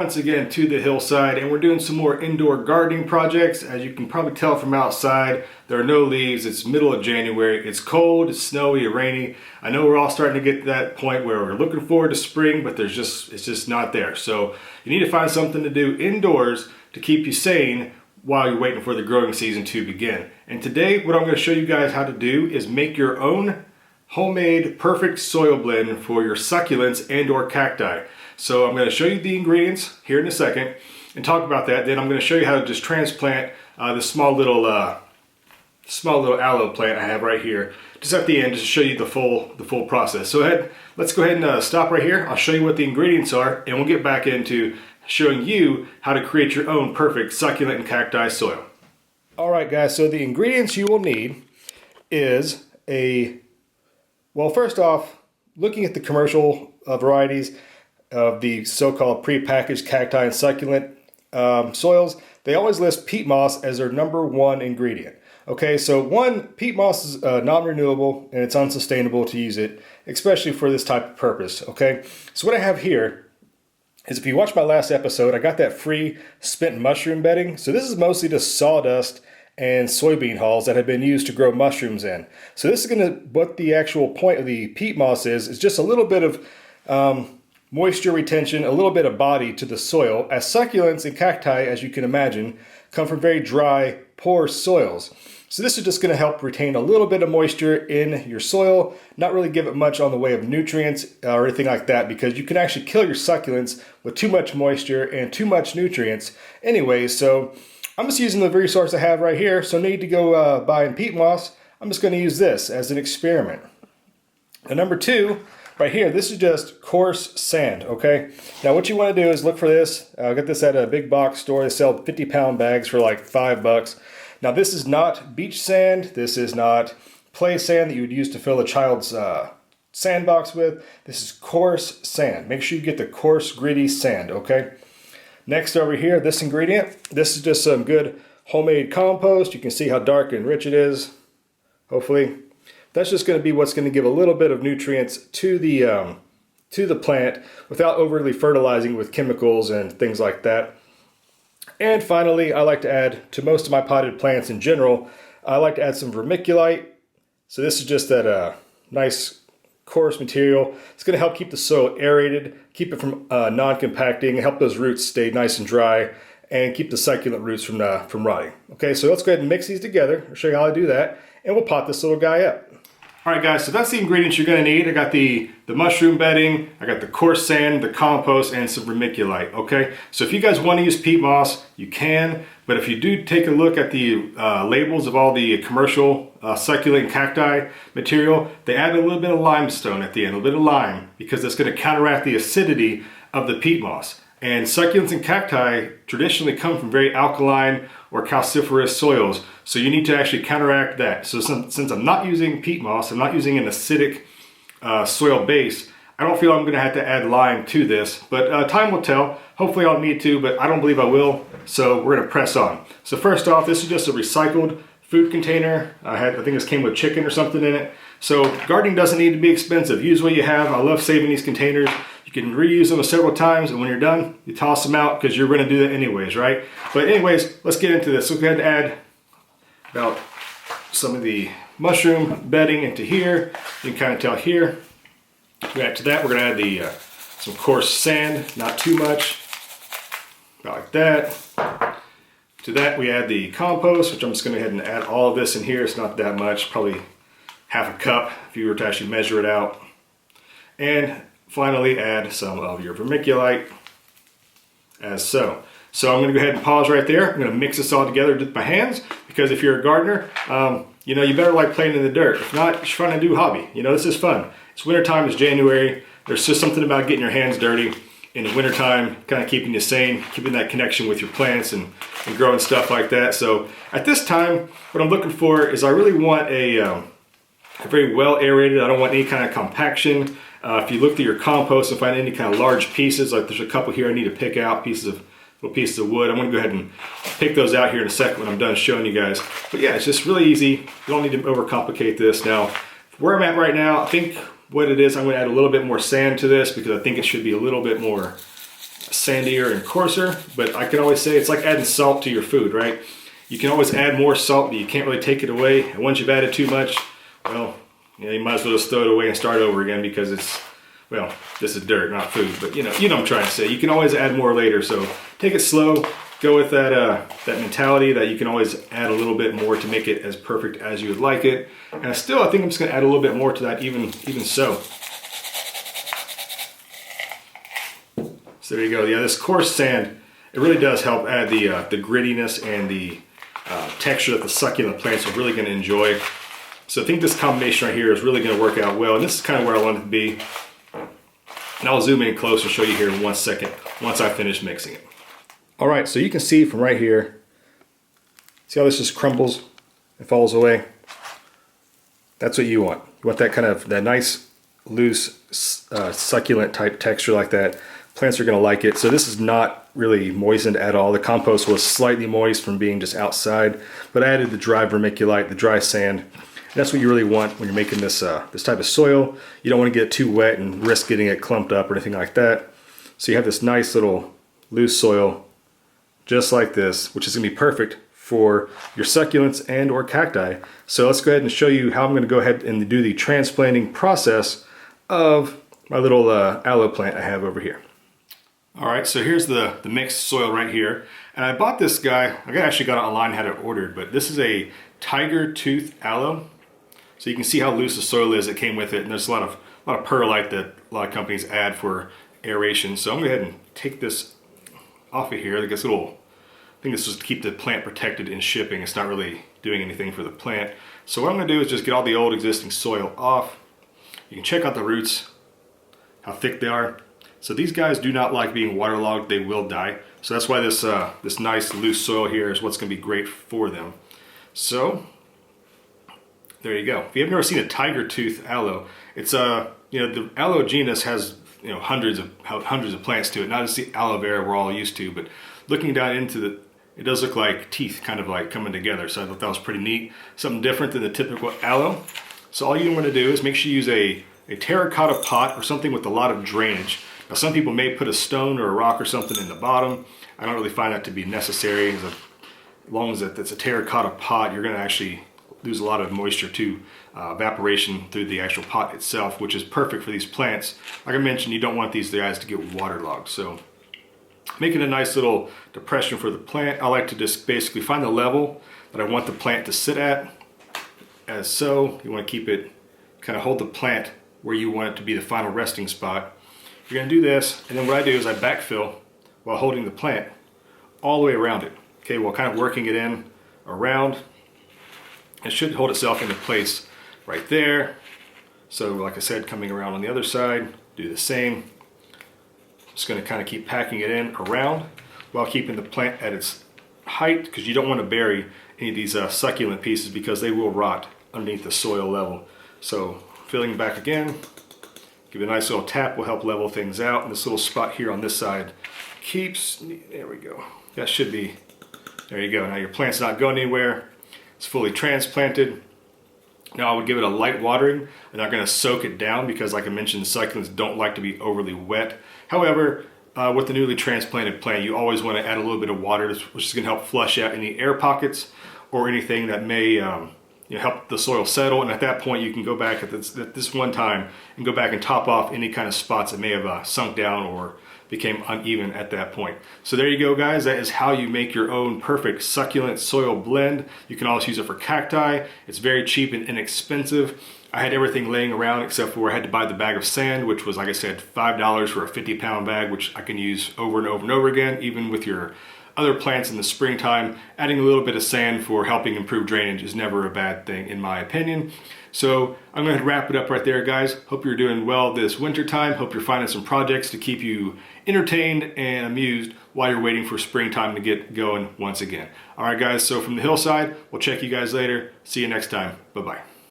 Once again to the hillside, and we're doing some more indoor gardening projects. As you can probably tell from outside, there are no leaves. It's middle of January. It's cold, it's snowy, rainy. I know we're all starting to get to that point where we're looking forward to spring, but it's just not there. So you need to find something to do indoors to keep you sane while you're waiting for the growing season to begin. And today, what I'm going to show you guys how to do is make your own homemade perfect soil blend for your succulents and or cacti. So I'm going to show you the ingredients here in a second and talk about that. Then I'm going to show you how to just transplant this small little aloe plant I have right here, just at the end, just to show you the full process. So let's go ahead and stop right here. I'll show you what the ingredients are, and we'll get back into showing you how to create your own perfect succulent and cacti soil. All right, guys. So the ingredients you will need is well, first off, looking at the commercial varieties of the so-called pre-packaged cacti and succulent soils, they always list peat moss as their #1 ingredient. Okay, so peat moss is non-renewable and it's unsustainable to use it, especially for this type of purpose. Okay, so what I have here is, if you watch my last episode, I got that free spent mushroom bedding. So this is mostly just sawdust and soybean hulls that have been used to grow mushrooms in. So this is what the actual point of the peat moss is just a little bit of moisture retention, a little bit of body to the soil, as succulents and cacti, as you can imagine, come from very dry, poor soils. So this is just going to help retain a little bit of moisture in your soil, not really give it much on the way of nutrients or anything like that, because you can actually kill your succulents with too much moisture and too much nutrients anyway. So I'm just using the resource I have right here, so no need to go buying peat moss. I'm just going to use this as an experiment. And #2, right here, this is just coarse sand, okay? Now what you want to do is look for this. I got this at a big box store. They sell 50-pound bags for like $5. Now this is not beach sand. This is not play sand that you would use to fill a child's sandbox with. This is coarse sand. Make sure you get the coarse, gritty sand, okay? Next over here, this ingredient, this is just some good homemade compost. You can see how dark and rich it is, hopefully. That's just going to be what's going to give a little bit of nutrients to the plant without overly fertilizing with chemicals and things like that. And finally, I like to add to most of my potted plants in general, I like to add some vermiculite. So this is just that nice coarse material. It's going to help keep the soil aerated, keep it from non-compacting, help those roots stay nice and dry, and keep the succulent roots from rotting. Okay, so let's go ahead and mix these together. I'll show you how I do that, and we'll pot this little guy up. All right, guys, so that's the ingredients you're going to need. I got the mushroom bedding, I got the coarse sand, the compost, and some vermiculite, okay? So if you guys want to use peat moss, you can, but if you do take a look at the labels of all the commercial succulent and cacti material, they add a little bit of limestone at the end, a little bit of lime, because it's going to counteract the acidity of the peat moss. And succulents and cacti traditionally come from very alkaline or calciferous soils, so you need to actually counteract that. So since I'm not using peat moss, I'm not using an acidic soil base, I don't feel I'm going to have to add lime to this, but time will tell. Hopefully I'll need to, but I don't believe I will, so we're going to press on. So first off, this is just a recycled food container. I think this came with chicken or something in it. So gardening doesn't need to be expensive. Use what you have. I love saving these containers. You can reuse them several times, and when you're done, you toss them out because you're going to do that anyways, right? But anyways, let's get into this. So go ahead and add about some of the mushroom bedding into here. You can kind of tell here. Add to that, we're going to add some coarse sand, not too much, about like that. To that, we add the compost, which I'm just going to go ahead and add all of this in here. It's not that much, probably half a cup if you were to actually measure it out. And finally, add some of your vermiculite, as so. So I'm going to go ahead and pause right there. I'm going to mix this all together with my hands, because if you're a gardener, you know, you better like playing in the dirt. If not, you're trying to do a hobby. You know, this is fun. It's wintertime, it's January. There's just something about getting your hands dirty in the wintertime, kind of keeping you sane, keeping that connection with your plants and growing stuff like that. So at this time, what I'm looking for is I really want a very well aerated. I don't want any kind of compaction. If you look through your compost and find any kind of large pieces, like there's a couple here I need to pick out, little pieces of wood. I'm going to go ahead and pick those out here in a second when I'm done showing you guys. But yeah, it's just really easy. You don't need to overcomplicate this. Now, where I'm at right now, I think what it is, I'm going to add a little bit more sand to this because I think it should be a little bit more sandier and coarser, but I can always say it's like adding salt to your food, right? You can always add more salt, but you can't really take it away. And once you've added too much, well, you might as well just throw it away and start over again because it's, well, this is dirt, not food, but you know what I'm trying to say. You can always add more later, so take it slow. Go with that mentality that you can always add a little bit more to make it as perfect as you would like it. And still, I think I'm just gonna add a little bit more to that even so. So there you go. Yeah, this coarse sand, it really does help add the grittiness and the texture that the succulent plants are really gonna enjoy. So I think this combination right here is really gonna work out well. And this is kind of where I want it to be. And I'll zoom in close and show you here in 1 second once I finish mixing it. All right, so you can see from right here, see how this just crumbles and falls away? That's what you want. You want that kind of, that nice, loose, succulent type texture like that. Plants are gonna like it. So this is not really moistened at all. The compost was slightly moist from being just outside, but I added the dry vermiculite, the dry sand. And that's what you really want when you're making this, this type of soil. You don't wanna get too wet and risk getting it clumped up or anything like that. So you have this nice little loose soil, just like this, which is gonna be perfect for your succulents and or cacti. So let's go ahead and show you how I'm gonna go ahead and do the transplanting process of my little aloe plant I have over here. All right, so here's the mixed soil right here. And I bought this guy, I actually got it online, had it ordered, but this is a tiger tooth aloe. So you can see how loose the soil is that came with it. And there's a lot of perlite that a lot of companies add for aeration. So I'm gonna go ahead and take this off of here. I think this is to keep the plant protected in shipping. It's not really doing anything for the plant. So what I'm gonna do is just get all the old existing soil off. You can check out the roots, how thick they are. So these guys do not like being waterlogged. They will die. So that's why this this nice loose soil here is what's gonna be great for them. So there you go. If you have never seen a tiger tooth aloe, it's the aloe genus has hundreds of plants to it. Not just the aloe vera we're all used to, but looking down into it does look like teeth kind of like coming together. So I thought that was pretty neat. Something different than the typical aloe. So all you want to do is make sure you use a terracotta pot or something with a lot of drainage. Now some people may put a stone or a rock or something in the bottom. I don't really find that to be necessary. As long as it's a terracotta pot, you're going to actually lose a lot of moisture to evaporation through the actual pot itself, which is perfect for these plants. Like I mentioned, you don't want these guys to get waterlogged. So making a nice little depression for the plant, I like to just basically find the level that I want the plant to sit at. As so, you want to keep it, kind of hold the plant where you want it to be the final resting spot. You're going to do this, and then what I do is I backfill while holding the plant all the way around it. Okay, while kind of working it in around. It should hold itself into place right there. So like I said, coming around on the other side, do the same. Just going to kind of keep packing it in around while keeping the plant at its height, because you don't want to bury any of these succulent pieces because they will rot underneath the soil level. So filling back again, give it a nice little tap, will help level things out. And this little spot here on this side keeps, there we go. That should be, there you go. Now your plant's not going anywhere. It's fully transplanted. Now I would give it a light watering. I'm not going to soak it down because, like I mentioned, the succulents don't like to be overly wet. However, with the newly transplanted plant, you always want to add a little bit of water, which is going to help flush out any air pockets or anything that may help the soil settle. And at that point, you can go back at this one time and go back and top off any kind of spots that may have sunk down or became uneven at that point. So there you go, guys. That is how you make your own perfect succulent soil blend. You can also use it for cacti. It's very cheap and inexpensive. I had everything laying around except for I had to buy the bag of sand, which was, like I said, $5 for a 50-pound bag, which I can use over and over and over again, even with your other plants in the springtime. Adding a little bit of sand for helping improve drainage is never a bad thing, in my opinion. So I'm going to wrap it up right there, guys. Hope you're doing well this winter time. Hope you're finding some projects to keep you entertained and amused while you're waiting for springtime to get going once again. All right, guys, so from the Hillside, we'll check you guys later. See you next time. Bye-bye.